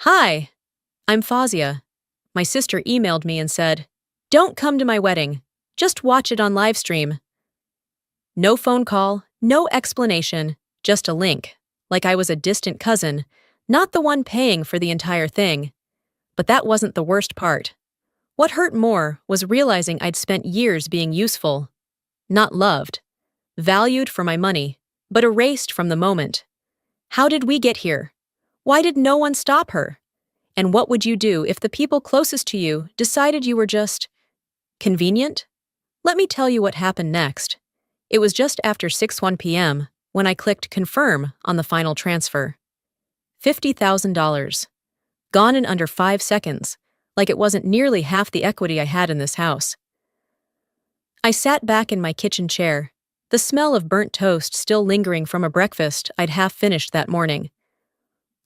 Hi, I'm Fazia. My sister emailed me and said, "Don't come to my wedding. Just watch it on Livestream." No phone call, no explanation, just a link, like I was a distant cousin, not the one paying for the entire thing. But that wasn't the worst part. What hurt more was realizing I'd spent years being useful, not loved, valued for my money, but erased from the moment. How did we get here? Why did no one stop her? And what would you do if the people closest to you decided you were just convenient? Let me tell you what happened next. It was just after 6:01 p.m. when I clicked confirm on the final transfer. $50,000. Gone in under 5 seconds, like it wasn't nearly half the equity I had in this house. I sat back in my kitchen chair, the smell of burnt toast still lingering from a breakfast I'd half finished that morning.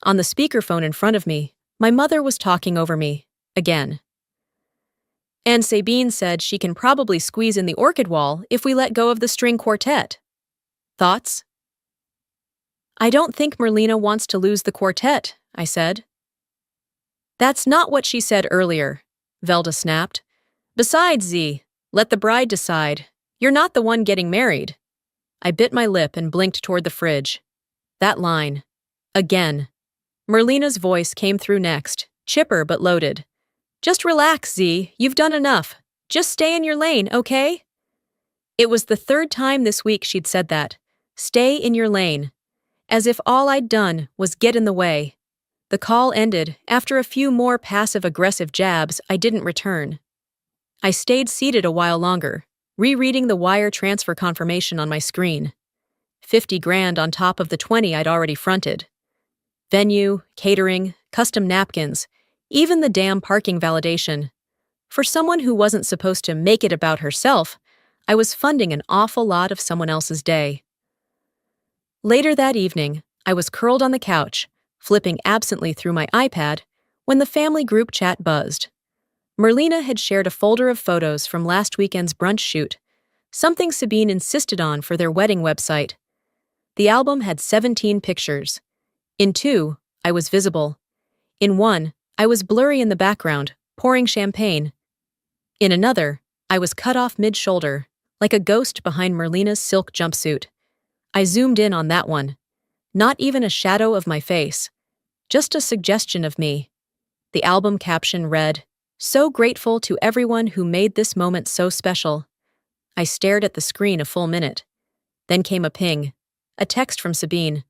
On the speakerphone in front of me, my mother was talking over me, again. And Sabine said she can probably squeeze in the orchid wall if we let go of the string quartet. Thoughts? "I don't think Merlina wants to lose the quartet," I said. "That's not what she said earlier," Velda snapped. "Besides, Z, let the bride decide. You're not the one getting married." I bit my lip and blinked toward the fridge. That line. Again. Merlina's voice came through next, chipper but loaded. "Just relax, Z, you've done enough. Just stay in your lane, okay?" It was the third time this week she'd said that. Stay in your lane. As if all I'd done was get in the way. The call ended after a few more passive-aggressive jabs I didn't return. I stayed seated a while longer, rereading the wire transfer confirmation on my screen. 50 grand on top of the 20 I'd already fronted. Venue, catering, custom napkins, even the damn parking validation. For someone who wasn't supposed to make it about herself, I was funding an awful lot of someone else's day. Later that evening, I was curled on the couch, flipping absently through my iPad, when the family group chat buzzed. Merlina had shared a folder of photos from last weekend's brunch shoot, something Sabine insisted on for their wedding website. The album had 17 pictures. In 2, I was visible. In 1, I was blurry in the background, pouring champagne. In another, I was cut off mid-shoulder, like a ghost behind Merlina's silk jumpsuit. I zoomed in on that one. Not even a shadow of my face. Just a suggestion of me. The album caption read, "So grateful to everyone who made this moment so special." I stared at the screen a full minute. Then came a ping. A text from Sabine.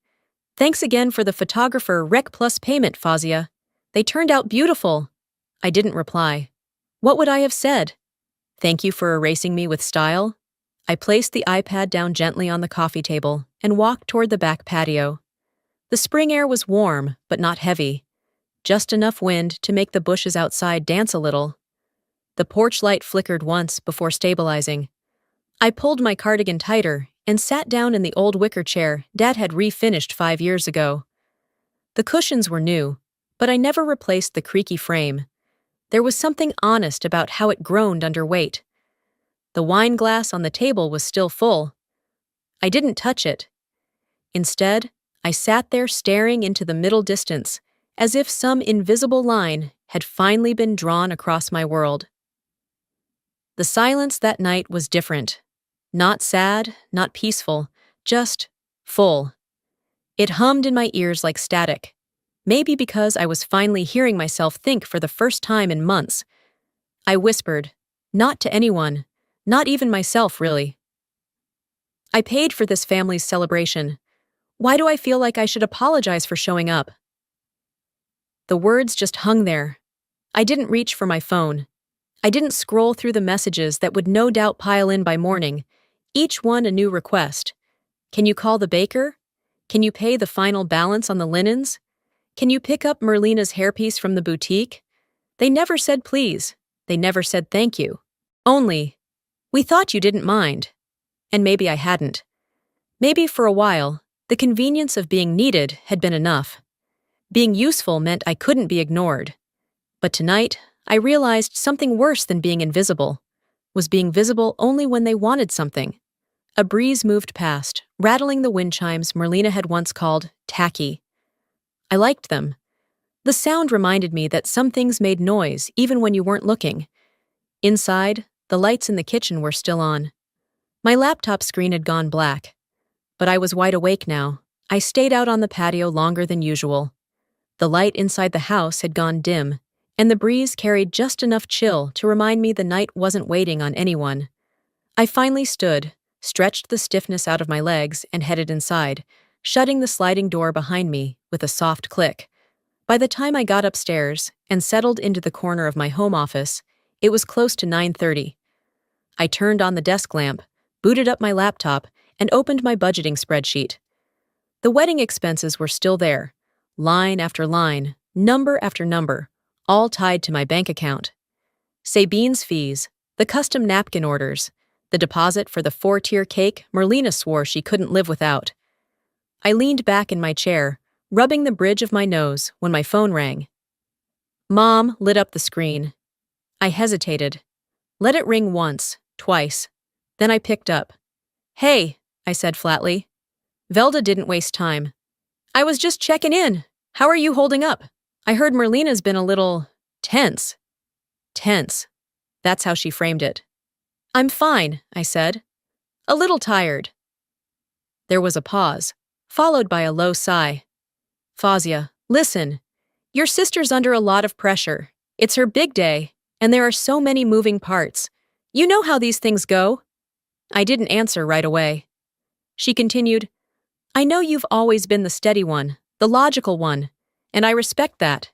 "Thanks again for the photographer rec plus payment, Fazia. They turned out beautiful." I didn't reply. What would I have said? "Thank you for erasing me with style." I placed the iPad down gently on the coffee table and walked toward the back patio. The spring air was warm, but not heavy. Just enough wind to make the bushes outside dance a little. The porch light flickered once before stabilizing. I pulled my cardigan tighter and sat down in the old wicker chair Dad had refinished 5 years ago. The cushions were new, but I never replaced the creaky frame. There was something honest about how it groaned under weight. The wine glass on the table was still full. I didn't touch it. Instead, I sat there staring into the middle distance, as if some invisible line had finally been drawn across my world. The silence that night was different. Not sad, not peaceful, just full. It hummed in my ears like static. Maybe because I was finally hearing myself think for the first time in months. I whispered, not to anyone, not even myself, really. "I paid for this family's celebration. Why do I feel like I should apologize for showing up?" The words just hung there. I didn't reach for my phone. I didn't scroll through the messages that would no doubt pile in by morning, each one a new request. Can you call the baker? Can you pay the final balance on the linens? Can you pick up Merlina's hairpiece from the boutique? They never said please. They never said thank you. Only, "We thought you didn't mind." And maybe I hadn't. Maybe for a while, the convenience of being needed had been enough. Being useful meant I couldn't be ignored. But tonight, I realized something worse than being invisible was being visible only when they wanted something. A breeze moved past, rattling the wind chimes Merlina had once called tacky. I liked them. The sound reminded me that some things made noise even when you weren't looking. Inside, the lights in the kitchen were still on. My laptop screen had gone black. But I was wide awake now. I stayed out on the patio longer than usual. The light inside the house had gone dim, and the breeze carried just enough chill to remind me the night wasn't waiting on anyone. I finally stood, stretched the stiffness out of my legs, and headed inside, shutting the sliding door behind me with a soft click. By the time I got upstairs and settled into the corner of my home office, it was close to 9:30. I turned on the desk lamp, booted up my laptop, and opened my budgeting spreadsheet. The wedding expenses were still there, line after line, number after number, all tied to my bank account. Sabine's fees, the custom napkin orders, the deposit for the 4-tier cake Merlina swore she couldn't live without. I leaned back in my chair, rubbing the bridge of my nose when my phone rang. Mom lit up the screen. I hesitated. Let it ring once, twice. Then I picked up. Hey, I said flatly. Velda didn't waste time. I was just checking in. How are you holding up? I heard Merlina's been a little tense. Tense. That's how she framed it. I'm fine, I said. A little tired. There was a pause, followed by a low sigh. Fazia, listen. Your sister's under a lot of pressure. It's her big day, and there are so many moving parts. You know how these things go? I didn't answer right away. She continued, I know you've always been the steady one, the logical one, and I respect that.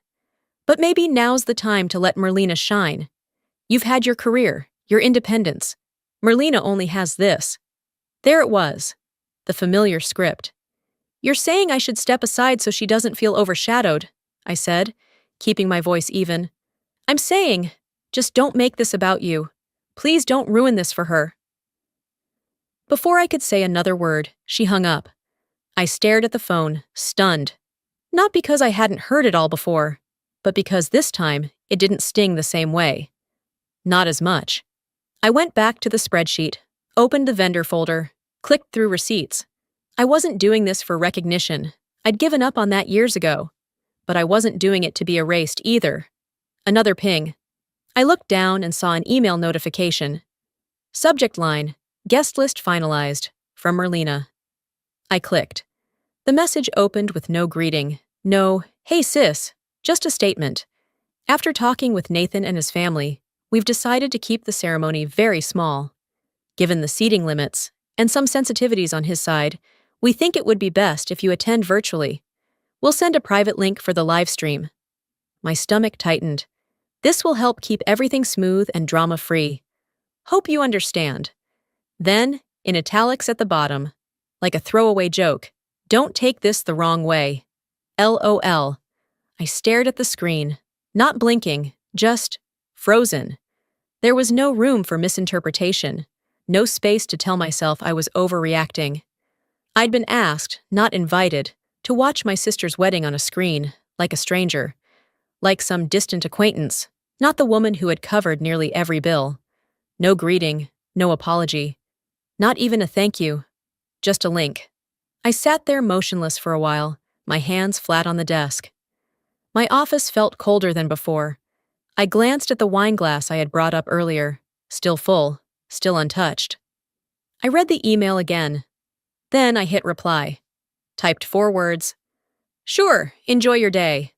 But maybe now's the time to let Merlina shine. You've had your career, your independence. Merlina only has this. There it was, the familiar script. You're saying I should step aside so she doesn't feel overshadowed, I said, keeping my voice even. I'm saying, just don't make this about you. Please don't ruin this for her. Before I could say another word, she hung up. I stared at the phone, stunned. Not because I hadn't heard it all before, but because this time it didn't sting the same way. Not as much. I went back to the spreadsheet, opened the vendor folder, clicked through receipts. I wasn't doing this for recognition. I'd given up on that years ago. But I wasn't doing it to be erased either. Another ping. I looked down and saw an email notification. Subject line, guest list finalized, from Merlina. I clicked. The message opened with no greeting, no, hey sis, just a statement. After talking with Nathan and his family, we've decided to keep the ceremony very small. Given the seating limits, and some sensitivities on his side, we think it would be best if you attend virtually. We'll send a private link for the live stream. My stomach tightened. This will help keep everything smooth and drama-free. Hope you understand. Then, in italics at the bottom, like a throwaway joke, don't take this the wrong way. LOL. I stared at the screen, not blinking, just frozen. There was no room for misinterpretation, no space to tell myself I was overreacting. I'd been asked, not invited, to watch my sister's wedding on a screen, like a stranger, like some distant acquaintance, not the woman who had covered nearly every bill. No greeting, no apology, not even a thank you, just a link. I sat there motionless for a while, my hands flat on the desk. My office felt colder than before. I glanced at the wine glass I had brought up earlier, still full, still untouched. I read the email again. Then I hit reply. Typed 4 words. Sure, enjoy your day.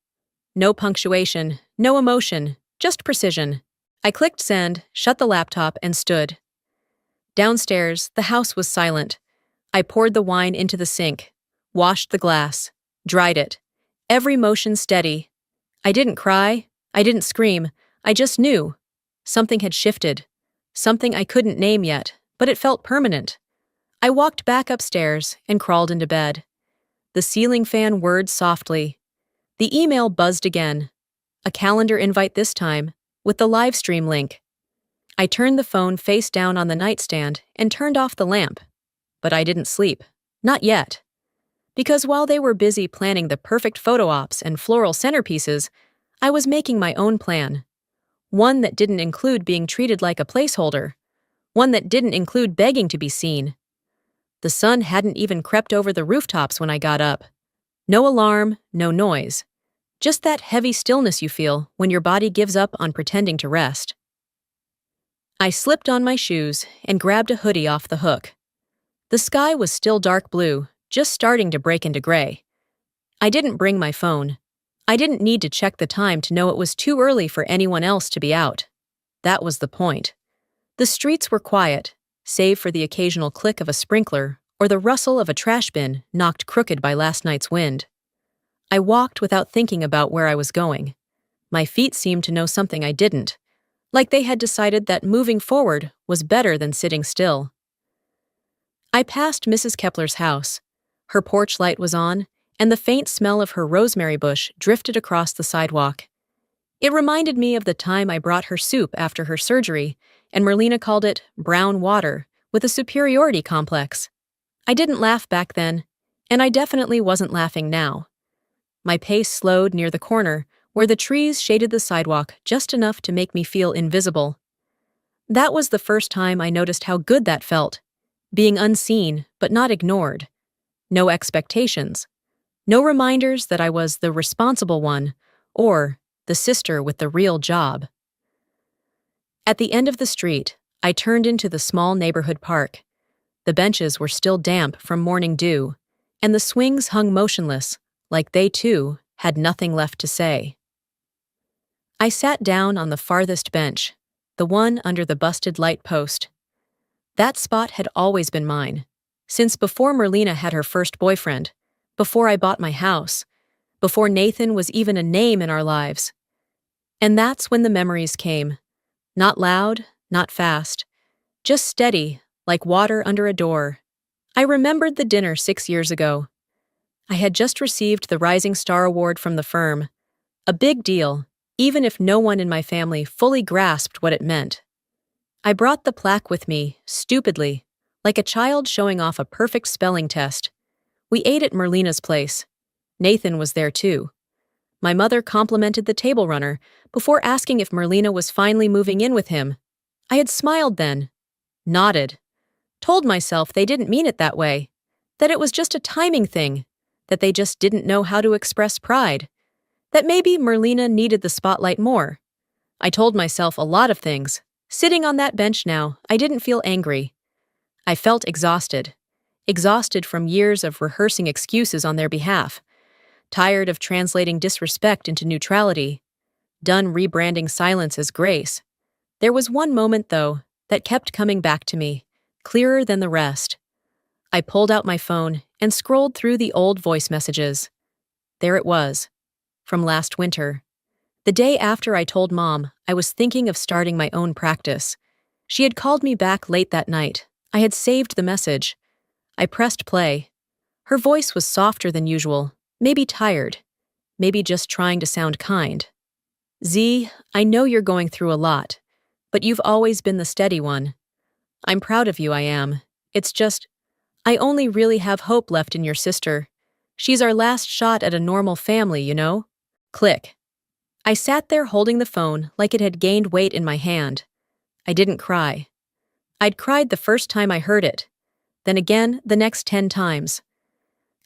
No punctuation, no emotion, just precision. I clicked send, shut the laptop, and stood. Downstairs, the house was silent. I poured the wine into the sink, washed the glass, dried it, every motion steady. I didn't cry, I didn't scream, I just knew. Something had shifted, something I couldn't name yet, but it felt permanent. I walked back upstairs and crawled into bed. The ceiling fan whirred softly. The email buzzed again. A calendar invite this time, with the live stream link. I turned the phone face down on the nightstand and turned off the lamp. But I didn't sleep. Not yet. Because while they were busy planning the perfect photo ops and floral centerpieces, I was making my own plan. One that didn't include being treated like a placeholder. One that didn't include begging to be seen. The sun hadn't even crept over the rooftops when I got up. No alarm, no noise. Just that heavy stillness you feel when your body gives up on pretending to rest. I slipped on my shoes and grabbed a hoodie off the hook. The sky was still dark blue, just starting to break into gray. I didn't bring my phone. I didn't need to check the time to know it was too early for anyone else to be out. That was the point. The streets were quiet, save for the occasional click of a sprinkler or the rustle of a trash bin knocked crooked by last night's wind. I walked without thinking about where I was going. My feet seemed to know something I didn't, like they had decided that moving forward was better than sitting still. I passed Mrs. Kepler's house. Her porch light was on, and the faint smell of her rosemary bush drifted across the sidewalk. It reminded me of the time I brought her soup after her surgery, and Merlina called it brown water with a superiority complex. I didn't laugh back then, and I definitely wasn't laughing now. My pace slowed near the corner, where the trees shaded the sidewalk just enough to make me feel invisible. That was the first time I noticed how good that felt, being unseen but not ignored. No expectations. No reminders that I was the responsible one, or the sister with the real job. At the end of the street, I turned into the small neighborhood park. The benches were still damp from morning dew, and the swings hung motionless, like they, too, had nothing left to say. I sat down on the farthest bench, the one under the busted light post. That spot had always been mine, since before Merlina had her first boyfriend, before I bought my house, before Nathan was even a name in our lives. And that's when the memories came. Not loud, not fast, just steady, like water under a door. I remembered the dinner 6 years ago. I had just received the Rising Star Award from the firm. A big deal, even if no one in my family fully grasped what it meant. I brought the plaque with me, stupidly, like a child showing off a perfect spelling test. We ate at Merlina's place. Nathan was there too. My mother complimented the table runner before asking if Merlina was finally moving in with him. I had smiled then, nodded, told myself they didn't mean it that way, that it was just a timing thing, that they just didn't know how to express pride, that maybe Merlina needed the spotlight more. I told myself a lot of things. Sitting on that bench now, I didn't feel angry. I felt exhausted from years of rehearsing excuses on their behalf, tired of translating disrespect into neutrality, done rebranding silence as grace. There was one moment, though, that kept coming back to me, clearer than the rest. I pulled out my phone and scrolled through the old voice messages. There it was, from last winter. The day after I told Mom I was thinking of starting my own practice. She had called me back late that night. I had saved the message. I pressed play. Her voice was softer than usual, maybe tired, maybe just trying to sound kind. Z, I know you're going through a lot, but you've always been the steady one. I'm proud of you, I am. It's just, I only really have hope left in your sister. She's our last shot at a normal family, you know? Click. I sat there holding the phone like it had gained weight in my hand. I didn't cry. I'd cried the first time I heard it, then again the next 10 times.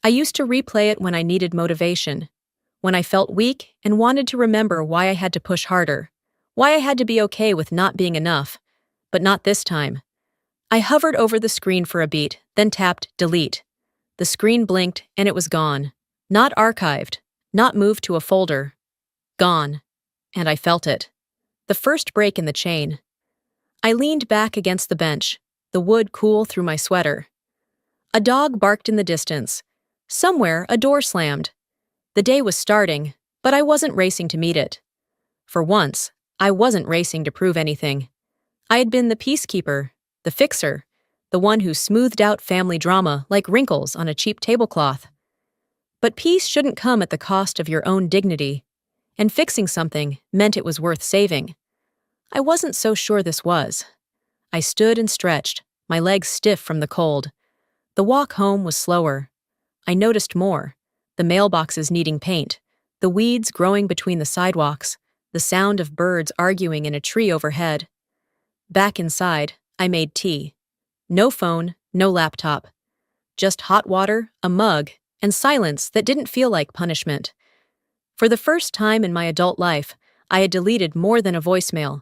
I used to replay it when I needed motivation, when I felt weak and wanted to remember why I had to push harder, why I had to be okay with not being enough, but not this time. I hovered over the screen for a beat, then tapped delete. The screen blinked and it was gone. Not archived, not moved to a folder. Gone. And I felt it. The first break in the chain. I leaned back against the bench, the wood cool through my sweater. A dog barked in the distance. Somewhere, a door slammed. The day was starting, but I wasn't racing to meet it. For once, I wasn't racing to prove anything. I had been the peacekeeper, the fixer, the one who smoothed out family drama like wrinkles on a cheap tablecloth. But peace shouldn't come at the cost of your own dignity, and fixing something meant it was worth saving. I wasn't so sure this was. I stood and stretched, my legs stiff from the cold. The walk home was slower. I noticed more. The mailboxes needing paint, the weeds growing between the sidewalks, the sound of birds arguing in a tree overhead. Back inside, I made tea. No phone, no laptop. Just hot water, a mug, and silence that didn't feel like punishment. For the first time in my adult life, I had deleted more than a voicemail.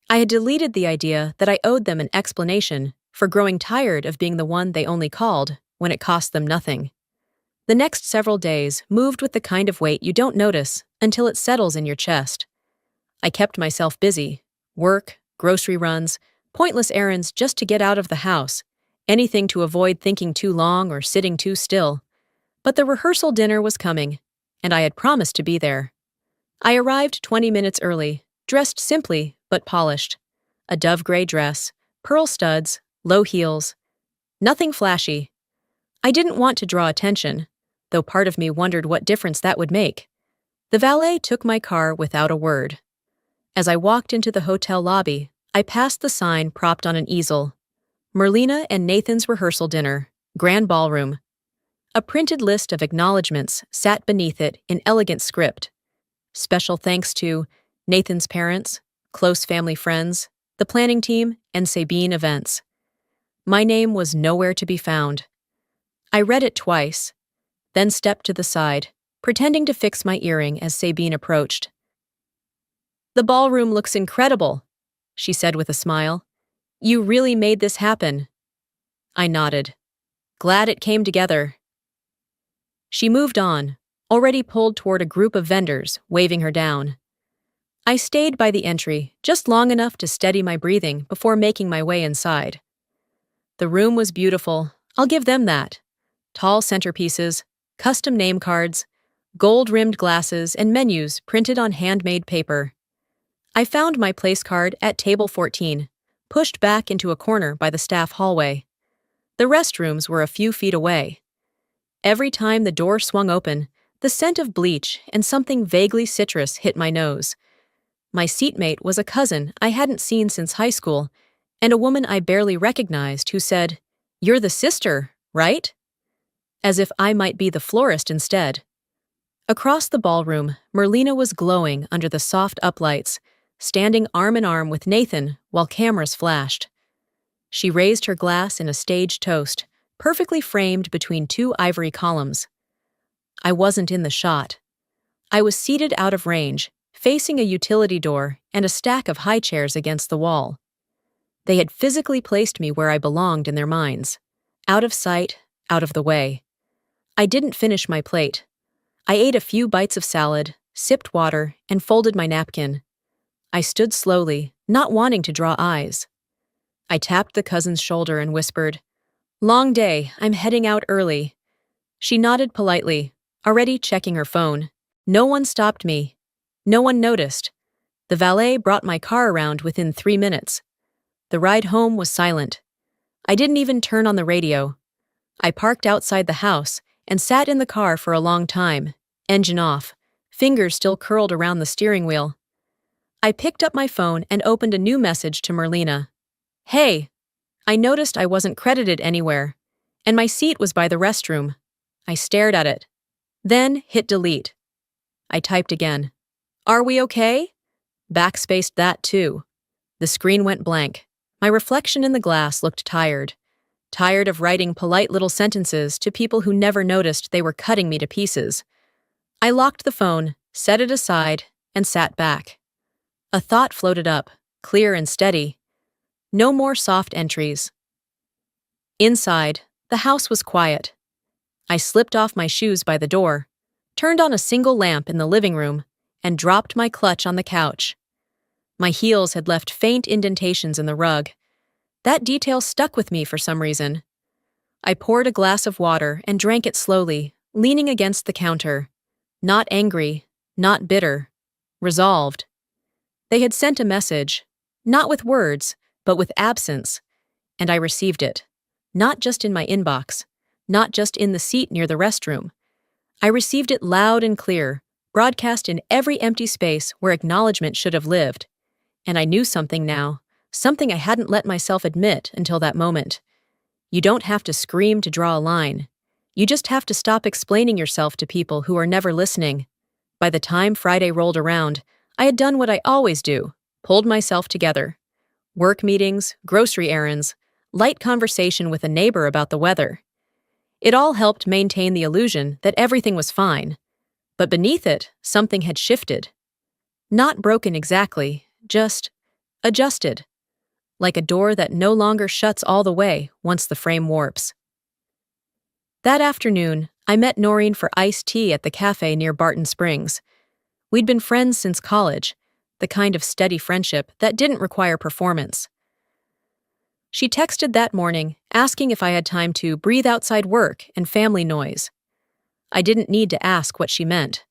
I had deleted the idea that I owed them an explanation for growing tired of being the one they only called when it cost them nothing. The next several days moved with the kind of weight you don't notice until it settles in your chest. I kept myself busy. Work, grocery runs, pointless errands just to get out of the house, anything to avoid thinking too long or sitting too still. But the rehearsal dinner was coming, and I had promised to be there. I arrived 20 minutes early, dressed simply but polished. A dove gray dress, pearl studs, low heels. Nothing flashy. I didn't want to draw attention, though part of me wondered what difference that would make. The valet took my car without a word. As I walked into the hotel lobby, I passed the sign propped on an easel. Merlina and Nathan's rehearsal dinner, grand ballroom. A printed list of acknowledgments sat beneath it in elegant script. Special thanks to Nathan's parents, close family friends, the planning team, and Sabine Events. My name was nowhere to be found. I read it twice, then stepped to the side, pretending to fix my earring as Sabine approached. "The ballroom looks incredible," she said with a smile. "You really made this happen." I nodded. Glad it came together. She moved on, already pulled toward a group of vendors, waving her down. I stayed by the entry, just long enough to steady my breathing before making my way inside. The room was beautiful, I'll give them that. Tall centerpieces, custom name cards, gold-rimmed glasses, and menus printed on handmade paper. I found my place card at table 14, pushed back into a corner by the staff hallway. The restrooms were a few feet away. Every time the door swung open, the scent of bleach and something vaguely citrus hit my nose. My seatmate was a cousin I hadn't seen since high school, and a woman I barely recognized who said, "You're the sister, right?" As if I might be the florist instead. Across the ballroom, Merlina was glowing under the soft uplights, standing arm in arm with Nathan while cameras flashed. She raised her glass in a staged toast, perfectly framed between two ivory columns. I wasn't in the shot. I was seated out of range, facing a utility door and a stack of high chairs against the wall. They had physically placed me where I belonged in their minds, out of sight, out of the way. I didn't finish my plate. I ate a few bites of salad, sipped water, and folded my napkin. I stood slowly, not wanting to draw eyes. I tapped the cousin's shoulder and whispered, "Long day, I'm heading out early." She nodded politely, already checking her phone. No one stopped me. No one noticed. The valet brought my car around within 3 minutes. The ride home was silent. I didn't even turn on the radio. I parked outside the house and sat in the car for a long time, engine off, fingers still curled around the steering wheel. I picked up my phone and opened a new message to Merlina. "Hey, I noticed I wasn't credited anywhere, and my seat was by the restroom." I stared at it, then hit delete. I typed again. "Are we okay?" Backspaced that too. The screen went blank. My reflection in the glass looked tired. Tired of writing polite little sentences to people who never noticed they were cutting me to pieces. I locked the phone, set it aside, and sat back. A thought floated up, clear and steady. No more soft entries. Inside, the house was quiet. I slipped off my shoes by the door, turned on a single lamp in the living room, and dropped my clutch on the couch. My heels had left faint indentations in the rug. That detail stuck with me for some reason. I poured a glass of water and drank it slowly, leaning against the counter. Not angry, not bitter, resolved. They had sent a message, not with words, but with absence, and I received it. Not just in my inbox, not just in the seat near the restroom. I received it loud and clear, broadcast in every empty space where acknowledgement should have lived. And I knew something now, something I hadn't let myself admit until that moment. You don't have to scream to draw a line. You just have to stop explaining yourself to people who are never listening. By the time Friday rolled around, I had done what I always do, pulled myself together. Work meetings, grocery errands, light conversation with a neighbor about the weather. It all helped maintain the illusion that everything was fine. But beneath it, something had shifted. Not broken exactly, just adjusted, like a door that no longer shuts all the way once the frame warps. That afternoon, I met Noreen for iced tea at the cafe near Barton Springs. We'd been friends since college, the kind of steady friendship that didn't require performance. She texted that morning, asking if I had time to breathe outside work and family noise. I didn't need to ask what she meant.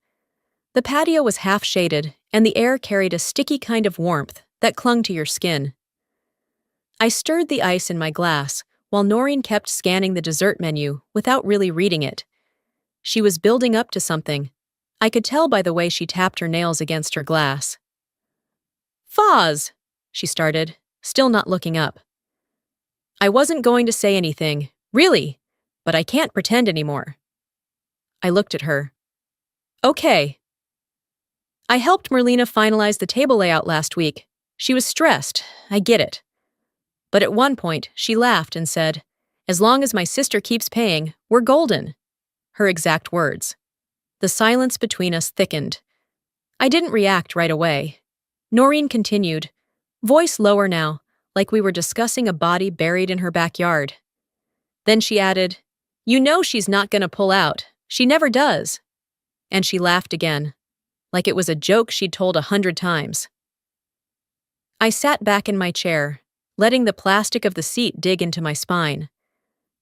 The patio was half-shaded, and the air carried a sticky kind of warmth that clung to your skin. I stirred the ice in my glass, while Noreen kept scanning the dessert menu without really reading it. She was building up to something. I could tell by the way she tapped her nails against her glass. "Foz," she started, still not looking up. I wasn't going to say anything, really, but I can't pretend anymore. I looked at her. "Okay." I helped Merlina finalize the table layout last week. She was stressed, I get it. But at one point, she laughed and said, "As long as my sister keeps paying, we're golden." Her exact words. The silence between us thickened. I didn't react right away. Noreen continued, voice lower now, like we were discussing a body buried in her backyard. Then she added, "You know she's not gonna pull out. She never does." And she laughed again, like it was a joke she'd told 100 times. I sat back in my chair, letting the plastic of the seat dig into my spine.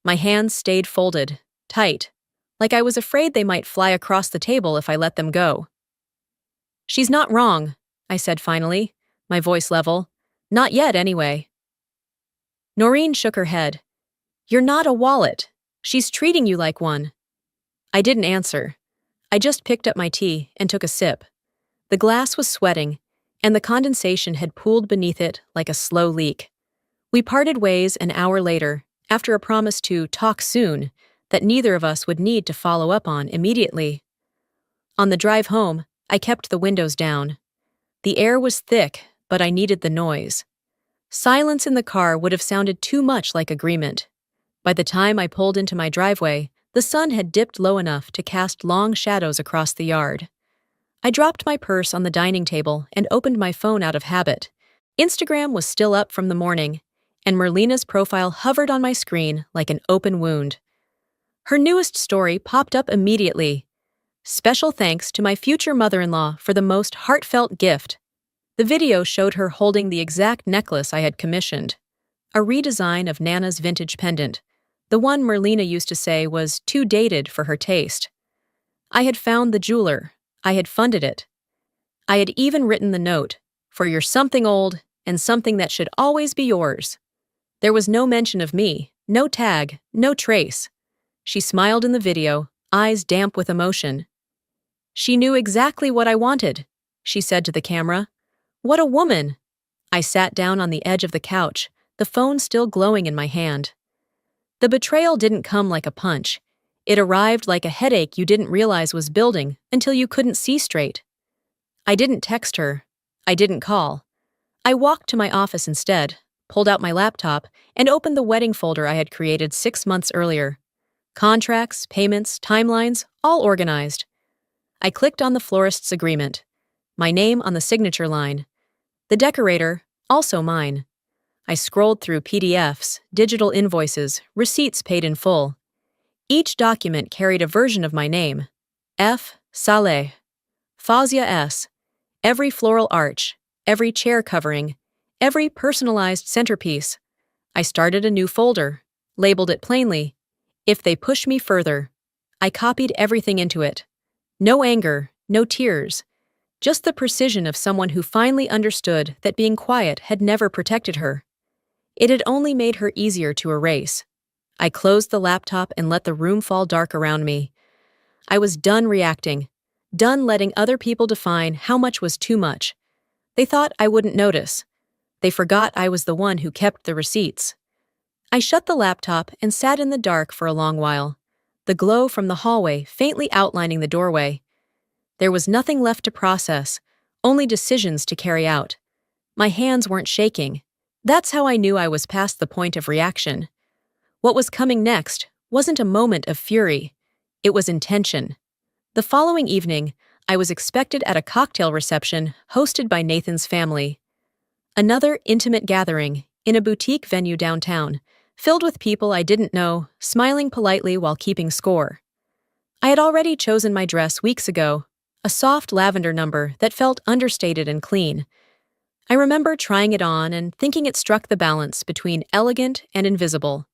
My hands stayed folded, tight, like I was afraid they might fly across the table if I let them go. "She's not wrong," I said finally, my voice level. "Not yet, anyway." Noreen shook her head. "You're not a wallet. She's treating you like one." I didn't answer. I just picked up my tea and took a sip. The glass was sweating, and the condensation had pooled beneath it like a slow leak. We parted ways an hour later, after a promise to talk soon that neither of us would need to follow up on immediately. On the drive home, I kept the windows down. The air was thick, but I needed the noise. Silence in the car would have sounded too much like agreement. By the time I pulled into my driveway, the sun had dipped low enough to cast long shadows across the yard. I dropped my purse on the dining table and opened my phone out of habit. Instagram was still up from the morning, and Merlina's profile hovered on my screen like an open wound. Her newest story popped up immediately. "Special thanks to my future mother-in-law for the most heartfelt gift." The video showed her holding the exact necklace I had commissioned, a redesign of Nana's vintage pendant, the one Merlina used to say was too dated for her taste. I had found the jeweler. I had funded it. I had even written the note, "For your something old and something that should always be yours." There was no mention of me, no tag, no trace. She smiled in the video, eyes damp with emotion. "She knew exactly what I wanted," she said to the camera. "What a woman!" I sat down on the edge of the couch, the phone still glowing in my hand. The betrayal didn't come like a punch. It arrived like a headache you didn't realize was building until you couldn't see straight. I didn't text her. I didn't call. I walked to my office instead, pulled out my laptop, and opened the wedding folder I had created 6 months earlier. Contracts, payments, timelines, all organized. I clicked on the florist's agreement. My name on the signature line. The decorator, also mine. I scrolled through PDFs, digital invoices, receipts paid in full. Each document carried a version of my name. F. Saleh. Fazia S. Every floral arch, every chair covering, every personalized centerpiece. I started a new folder, labeled it plainly, "If they push me further." I copied everything into it. No anger, no tears. Just the precision of someone who finally understood that being quiet had never protected her. It had only made her easier to erase. I closed the laptop and let the room fall dark around me. I was done reacting, done letting other people define how much was too much. They thought I wouldn't notice. They forgot I was the one who kept the receipts. I shut the laptop and sat in the dark for a long while, the glow from the hallway faintly outlining the doorway. There was nothing left to process, only decisions to carry out. My hands weren't shaking. That's how I knew I was past the point of reaction. What was coming next wasn't a moment of fury. It was intention. The following evening, I was expected at a cocktail reception hosted by Nathan's family. Another intimate gathering in a boutique venue downtown, filled with people I didn't know, smiling politely while keeping score. I had already chosen my dress weeks ago, a soft lavender number that felt understated and clean. I remember trying it on and thinking it struck the balance between elegant and invisible.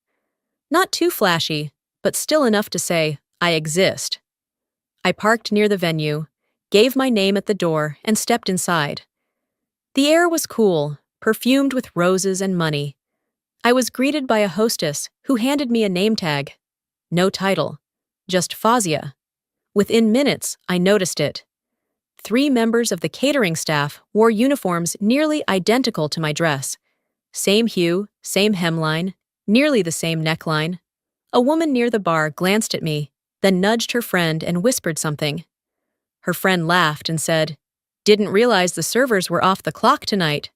Not too flashy, but still enough to say, I exist. I parked near the venue, gave my name at the door, and stepped inside. The air was cool, perfumed with roses and money. I was greeted by a hostess who handed me a name tag. No title, just Fazia. Within minutes, I noticed it. 3 members of the catering staff wore uniforms nearly identical to my dress. Same hue, same hemline, nearly the same neckline. A woman near the bar glanced at me, then nudged her friend and whispered something. Her friend laughed and said, "Didn't realize the servers were off the clock tonight."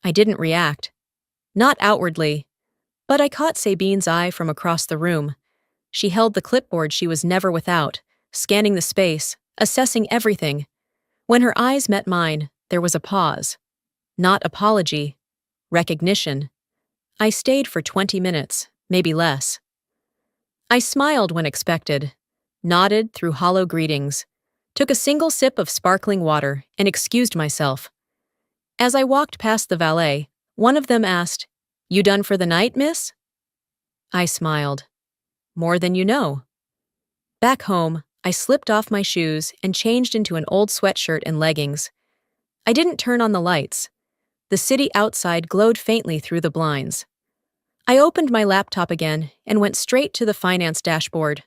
I didn't react. Not outwardly, but I caught Sabine's eye from across the room. She held the clipboard she was never without, scanning the space, assessing everything. When her eyes met mine, there was a pause. Not apology, recognition. I stayed for 20 minutes, maybe less. I smiled when expected, nodded through hollow greetings, took a single sip of sparkling water, and excused myself. As I walked past the valet, one of them asked, "You done for the night, miss?" I smiled. "More than you know." Back home, I slipped off my shoes and changed into an old sweatshirt and leggings. I didn't turn on the lights. The city outside glowed faintly through the blinds. I opened my laptop again and went straight to the finance dashboard.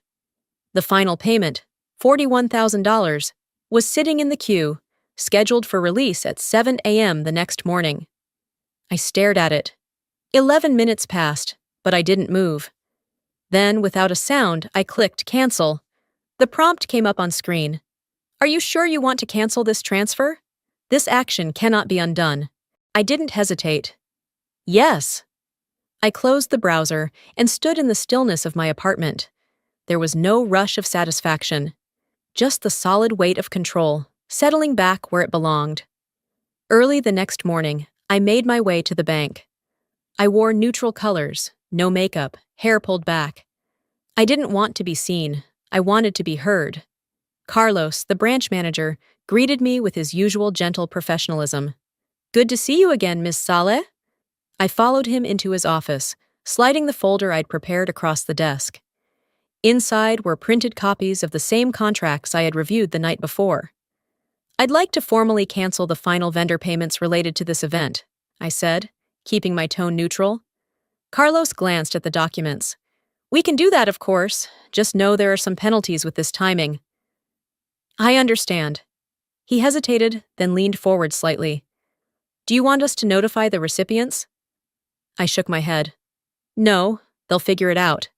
The final payment, $41,000, was sitting in the queue, scheduled for release at 7 a.m. the next morning. I stared at it. 11 minutes passed, but I didn't move. Then, without a sound, I clicked cancel. The prompt came up on screen. "Are you sure you want to cancel this transfer? This action cannot be undone." I didn't hesitate. Yes. I closed the browser and stood in the stillness of my apartment. There was no rush of satisfaction, just the solid weight of control, settling back where it belonged. Early the next morning, I made my way to the bank. I wore neutral colors, no makeup, hair pulled back. I didn't want to be seen. I wanted to be heard. Carlos, the branch manager, greeted me with his usual gentle professionalism. "Good to see you again, Miss Saleh." I followed him into his office, sliding the folder I'd prepared across the desk. Inside were printed copies of the same contracts I had reviewed the night before. "I'd like to formally cancel the final vendor payments related to this event," I said, keeping my tone neutral. Carlos glanced at the documents. "We can do that, of course. Just know there are some penalties with this timing." "I understand." He hesitated, then leaned forward slightly. "Do you want us to notify the recipients?" I shook my head. "No, they'll figure it out."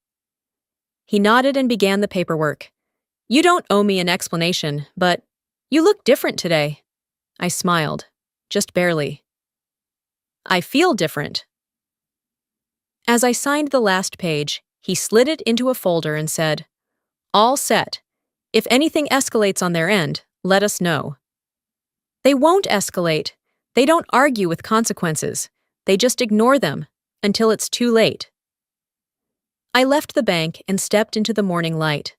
He nodded and began the paperwork. "You don't owe me an explanation, but you look different today." I smiled, just barely. "I feel different." As I signed the last page, he slid it into a folder and said, "All set. If anything escalates on their end, let us know." They won't escalate. They don't argue with consequences. They just ignore them until it's too late. I left the bank and stepped into the morning light.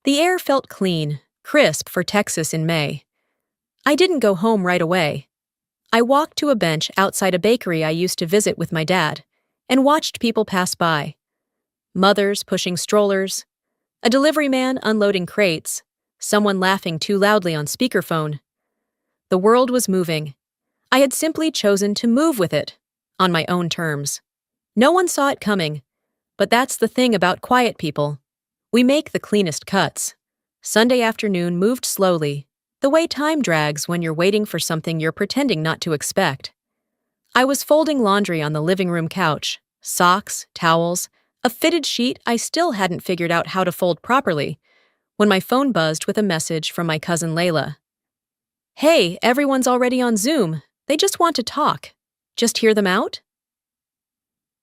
The air felt clean, crisp for Texas in May. I didn't go home right away. I walked to a bench outside a bakery I used to visit with my dad and watched people pass by. Mothers pushing strollers, a delivery man unloading crates, someone laughing too loudly on speakerphone. The world was moving. I had simply chosen to move with it, on my own terms. No one saw it coming, but that's the thing about quiet people. We make the cleanest cuts. Sunday afternoon moved slowly, the way time drags when you're waiting for something you're pretending not to expect. I was folding laundry on the living room couch, socks, towels, a fitted sheet I still hadn't figured out how to fold properly, when my phone buzzed with a message from my cousin Layla. "Hey, everyone's already on Zoom. They just want to talk. Just hear them out?"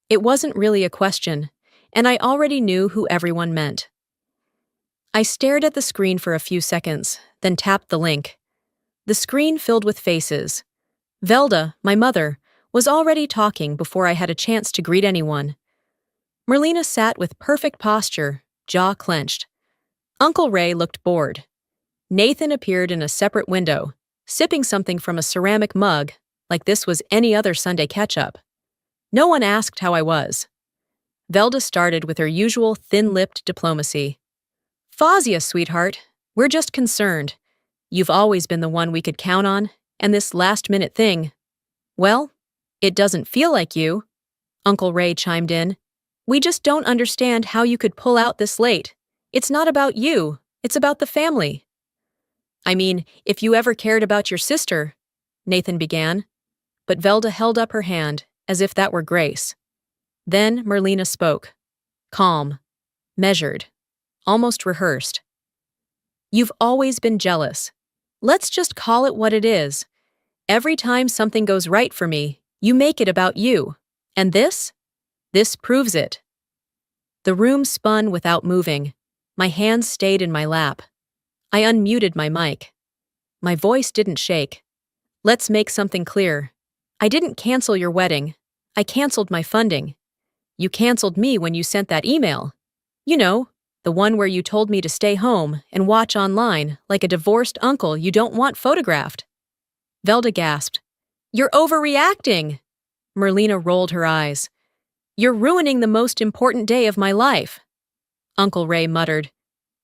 It wasn't really a question, and I already knew who everyone meant. I stared at the screen for a few seconds, then tapped the link. The screen filled with faces. Velda, my mother, was already talking before I had a chance to greet anyone. Merlina sat with perfect posture, jaw clenched. Uncle Ray looked bored. Nathan appeared in a separate window, sipping something from a ceramic mug, like this was any other Sunday catch-up. No one asked how I was. Velda started with her usual thin-lipped diplomacy. "Fazia, sweetheart, we're just concerned. You've always been the one we could count on, and this last-minute thing, well, it doesn't feel like you." Uncle Ray chimed in. "We just don't understand how you could pull out this late. It's not about you, it's about the family." "I mean, if you ever cared about your sister," Nathan began, but Velda held up her hand, as if that were grace. Then Merlina spoke. Calm, measured, almost rehearsed. "You've always been jealous. Let's just call it what it is. Every time something goes right for me, you make it about you. And this? This proves it." The room spun without moving. My hands stayed in my lap. I unmuted my mic. My voice didn't shake. "Let's make something clear. I didn't cancel your wedding. I canceled my funding. You canceled me when you sent that email. You know, the one where you told me to stay home and watch online like a divorced uncle you don't want photographed." Velda gasped. "You're overreacting." Merlina rolled her eyes. "You're ruining the most important day of my life." Uncle Ray muttered.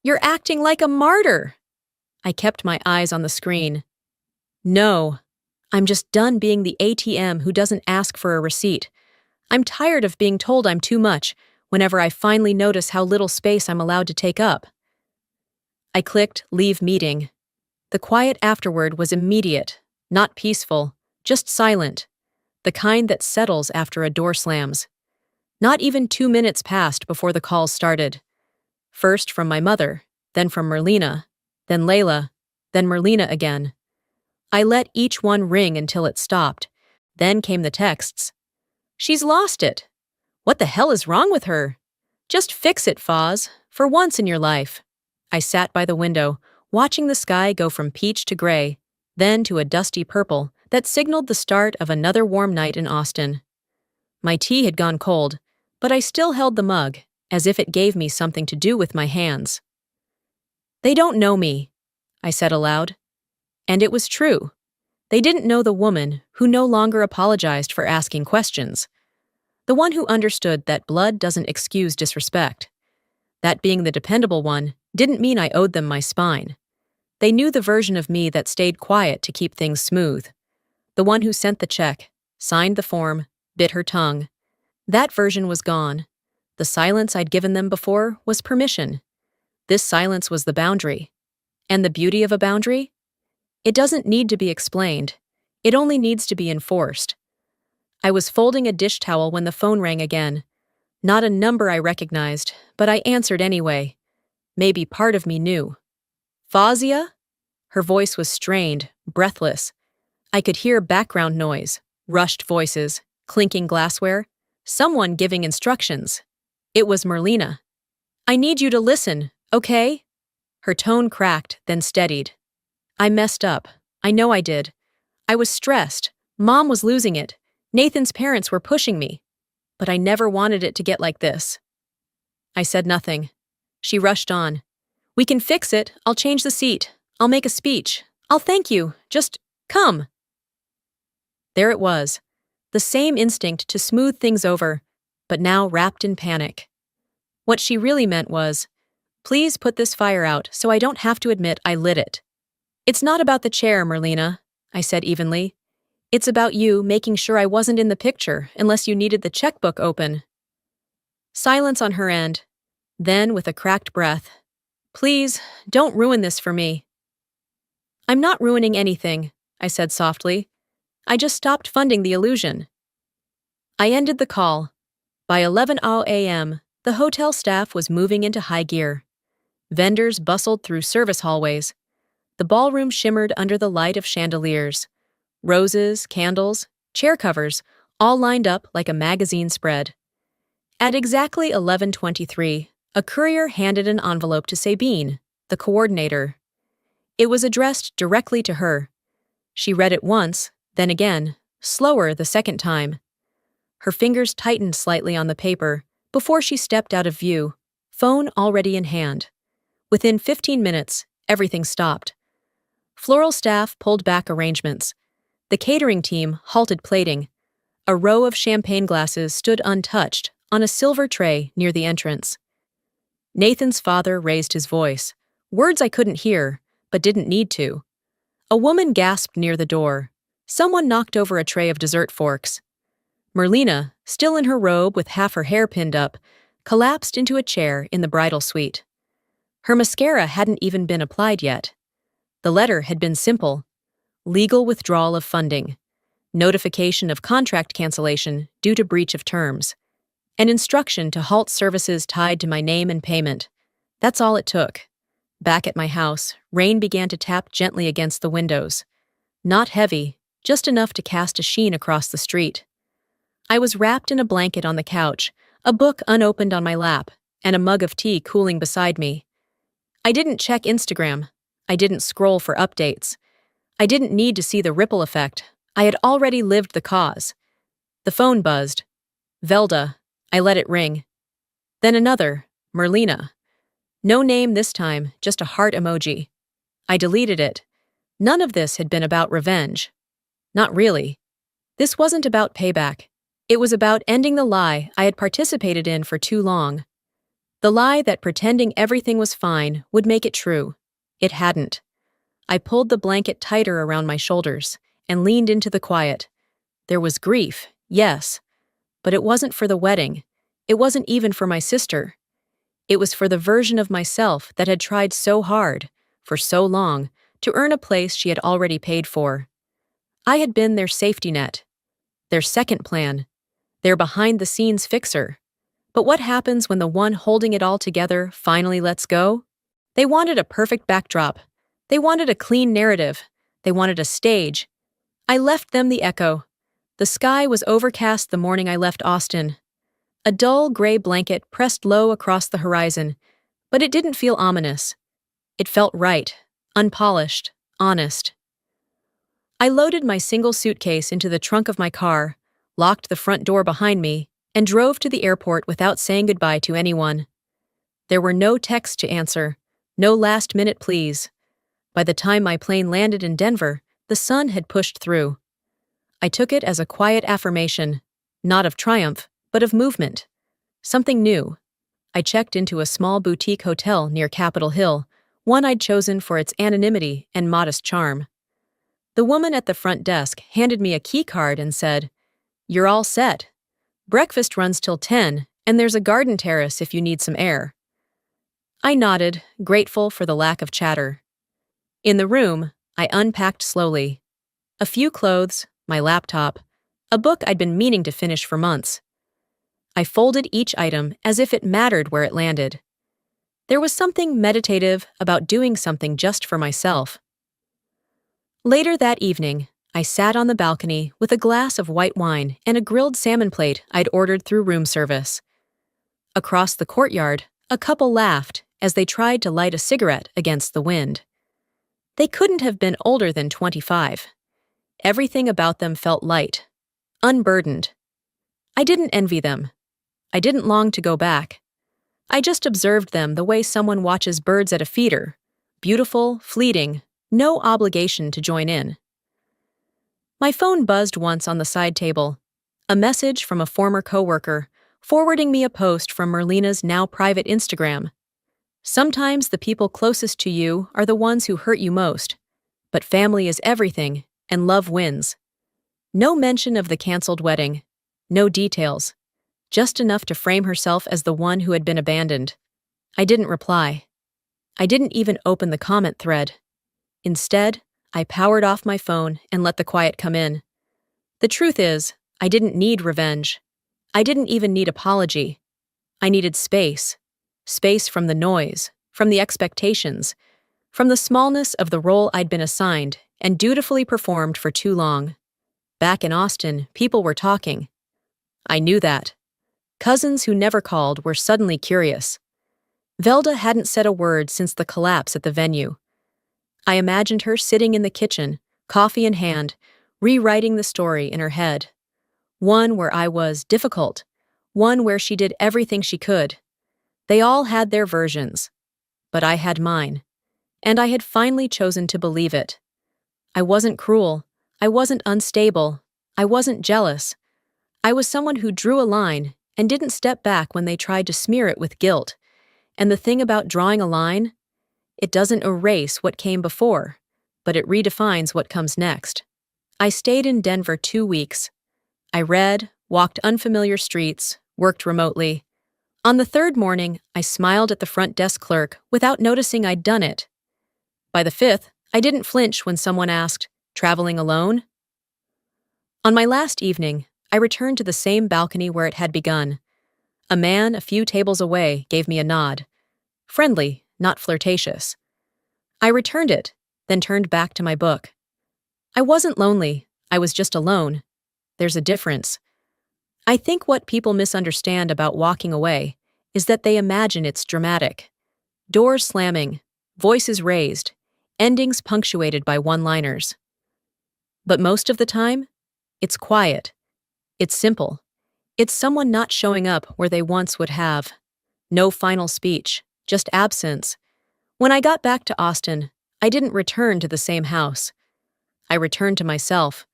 "You're acting like a martyr." I kept my eyes on the screen. "No, I'm just done being the ATM who doesn't ask for a receipt. I'm tired of being told I'm too much whenever I finally notice how little space I'm allowed to take up." I clicked Leave Meeting. The quiet afterward was immediate, not peaceful, just silent, the kind that settles after a door slams. Not even 2 minutes passed before the calls started. First from my mother, then from Merlina, then Layla, then Merlina again. I let each one ring until it stopped. Then came the texts. "She's lost it. What the hell is wrong with her? Just fix it, Foz, for once in your life." I sat by the window, watching the sky go from peach to gray, then to a dusty purple that signaled the start of another warm night in Austin. My tea had gone cold, but I still held the mug, as if it gave me something to do with my hands. "They don't know me," I said aloud. And it was true. They didn't know the woman who no longer apologized for asking questions. The one who understood that blood doesn't excuse disrespect. That being the dependable one didn't mean I owed them my spine. They knew the version of me that stayed quiet to keep things smooth. The one who sent the check, signed the form, bit her tongue. That version was gone. The silence I'd given them before was permission. This silence was the boundary. And the beauty of a boundary? It doesn't need to be explained. It only needs to be enforced. I was folding a dish towel when the phone rang again. Not a number I recognized, but I answered anyway. Maybe part of me knew. "Fazia?" Her voice was strained, breathless. I could hear background noise, rushed voices, clinking glassware, someone giving instructions. It was Merlina. "I need you to listen, okay?" Her tone cracked, then steadied. "I messed up. I know I did. I was stressed. Mom was losing it. Nathan's parents were pushing me. But I never wanted it to get like this." I said nothing. She rushed on. "We can fix it. I'll change the seat. I'll make a speech. I'll thank you. Just come." There it was. The same instinct to smooth things over, but now wrapped in panic. What she really meant was, "Please put this fire out so I don't have to admit I lit it." "It's not about the chair, Merlina," I said evenly. "It's about you making sure I wasn't in the picture unless you needed the checkbook open." Silence on her end. Then, with a cracked breath, "Please, don't ruin this for me." "I'm not ruining anything," I said softly. "I just stopped funding the illusion." I ended the call. By 11:00 a.m., the hotel staff was moving into high gear. Vendors bustled through service hallways. The ballroom shimmered under the light of chandeliers. Roses, candles, chair covers, all lined up like a magazine spread. At exactly 11:23, a courier handed an envelope to Sabine. the coordinator. It was addressed directly to her. She read it once, then again, slower the second time. Her fingers tightened slightly on the paper before she stepped out of view, phone already in hand. Within 15 minutes, everything stopped. Floral staff pulled back arrangements. The catering team halted plating. A row of champagne glasses stood untouched on a silver tray near the entrance. Nathan's father raised his voice, words I couldn't hear, but didn't need to. A woman gasped near the door. Someone knocked over a tray of dessert forks. Merlina, still in her robe with half her hair pinned up, collapsed into a chair in the bridal suite. Her mascara hadn't even been applied yet. The letter had been simple: legal withdrawal of funding, notification of contract cancellation due to breach of terms, an instruction to halt services tied to my name and payment. That's all it took. Back at my house, rain began to tap gently against the windows. Not heavy, just enough to cast a sheen across the street. I was wrapped in a blanket on the couch, a book unopened on my lap, and a mug of tea cooling beside me. I didn't check Instagram. I didn't scroll for updates. I didn't need to see the ripple effect. I had already lived the cause. The phone buzzed. Velda. I let it ring. Then another. Merlina. No name this time, just a heart emoji. I deleted it. None of this had been about revenge. Not really. This wasn't about payback. It was about ending the lie I had participated in for too long. The lie that pretending everything was fine would make it true. It hadn't. I pulled the blanket tighter around my shoulders and leaned into the quiet. There was grief, yes, but it wasn't for the wedding. It wasn't even for my sister. It was for the version of myself that had tried so hard, for so long, to earn a place she had already paid for. I had been their safety net, their second plan, their behind-the-scenes fixer. But what happens when the one holding it all together finally lets go? They wanted a perfect backdrop. They wanted a clean narrative. They wanted a stage. I left them the echo. The sky was overcast the morning I left Austin. A dull gray blanket pressed low across the horizon, but it didn't feel ominous. It felt right, unpolished, honest. I loaded my single suitcase into the trunk of my car, locked the front door behind me, and drove to the airport without saying goodbye to anyone. There were no texts to answer, no last-minute pleas. By the time my plane landed in Denver, the sun had pushed through. I took it as a quiet affirmation, not of triumph, but of movement. Something new. I checked into a small boutique hotel near Capitol Hill, one I'd chosen for its anonymity and modest charm. The woman at the front desk handed me a key card and said, "You're all set. Breakfast runs till 10, and there's a garden terrace if you need some air." I nodded, grateful for the lack of chatter. In the room, I unpacked slowly. A few clothes, my laptop, a book I'd been meaning to finish for months. I folded each item as if it mattered where it landed. There was something meditative about doing something just for myself. Later that evening, I sat on the balcony with a glass of white wine and a grilled salmon plate I'd ordered through room service. Across the courtyard, a couple laughed as they tried to light a cigarette against the wind. They couldn't have been older than 25. Everything about them felt light, unburdened. I didn't envy them. I didn't long to go back. I just observed them the way someone watches birds at a feeder, beautiful, fleeting, no obligation to join in. My phone buzzed once on the side table, a message from a former coworker, forwarding me a post from Merlina's now private Instagram. Sometimes the people closest to you are the ones who hurt you most, but family is everything, and love wins. No mention of the canceled wedding, no details, just enough to frame herself as the one who had been abandoned. I didn't reply. I didn't even open the comment thread. Instead, I powered off my phone and let the quiet come in. The truth is, I didn't need revenge. I didn't even need apology. I needed space. Space from the noise, from the expectations, from the smallness of the role I'd been assigned and dutifully performed for too long. Back in Austin, people were talking. I knew that. Cousins who never called were suddenly curious. Velda hadn't said a word since the collapse at the venue. I imagined her sitting in the kitchen, coffee in hand, rewriting the story in her head. One where I was difficult, one where she did everything she could. They all had their versions, but I had mine, and I had finally chosen to believe it. I wasn't cruel, I wasn't unstable, I wasn't jealous. I was someone who drew a line and didn't step back when they tried to smear it with guilt. And the thing about drawing a line, it doesn't erase what came before, but it redefines what comes next. I stayed in Denver 2 weeks. I read, walked unfamiliar streets, worked remotely. On the third morning, I smiled at the front desk clerk without noticing I'd done it. By the fifth, I didn't flinch when someone asked, "Traveling alone?" On my last evening, I returned to the same balcony where it had begun. A man a few tables away gave me a nod. Friendly, not flirtatious. I returned it, then turned back to my book. I wasn't lonely, I was just alone. There's a difference. I think what people misunderstand about walking away is that they imagine it's dramatic. Doors slamming, voices raised, endings punctuated by one-liners. But most of the time, it's quiet. It's simple. It's someone not showing up where they once would have. No final speech, just absence. When I got back to Austin, I didn't return to the same house. I returned to myself.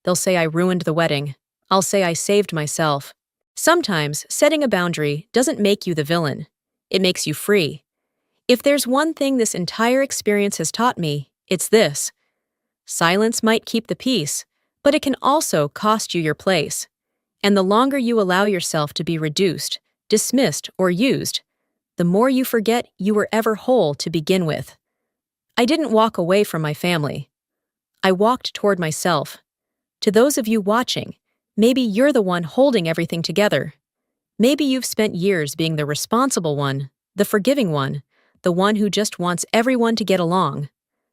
They'll say I ruined the wedding. I'll say I saved myself. Sometimes, setting a boundary doesn't make you the villain. It makes you free. If there's one thing this entire experience has taught me, it's this. Silence might keep the peace, but it can also cost you your place. And the longer you allow yourself to be reduced, dismissed, or used, the more you forget you were ever whole to begin with. I didn't walk away from my family. I walked toward myself. To those of you watching, maybe you're the one holding everything together. Maybe you've spent years being the responsible one, the forgiving one, the one who just wants everyone to get along.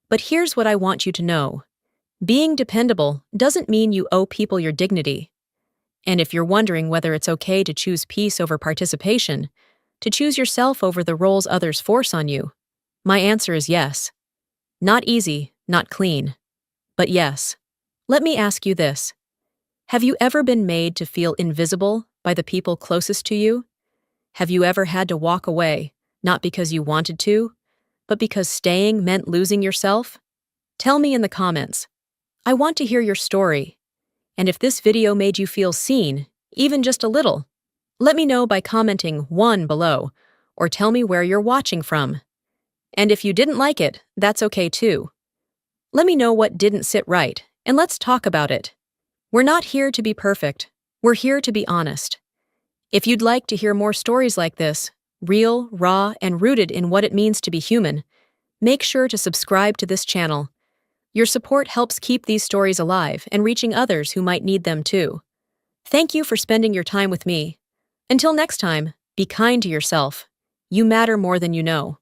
But here's what I want you to know. Being dependable doesn't mean you owe people your dignity. And if you're wondering whether it's okay to choose peace over participation, to choose yourself over the roles others force on you, my answer is yes. Not easy, not clean, but yes. Let me ask you this. Have you ever been made to feel invisible by the people closest to you? Have you ever had to walk away, not because you wanted to, but because staying meant losing yourself? Tell me in the comments. I want to hear your story. And if this video made you feel seen, even just a little, let me know by commenting 1 below, or tell me where you're watching from. And if you didn't like it, that's okay too. Let me know what didn't sit right, and let's talk about it. We're not here to be perfect, we're here to be honest. If you'd like to hear more stories like this, real, raw, and rooted in what it means to be human, make sure to subscribe to this channel. Your support helps keep these stories alive and reaching others who might need them too. Thank you for spending your time with me. Until next time, be kind to yourself. You matter more than you know.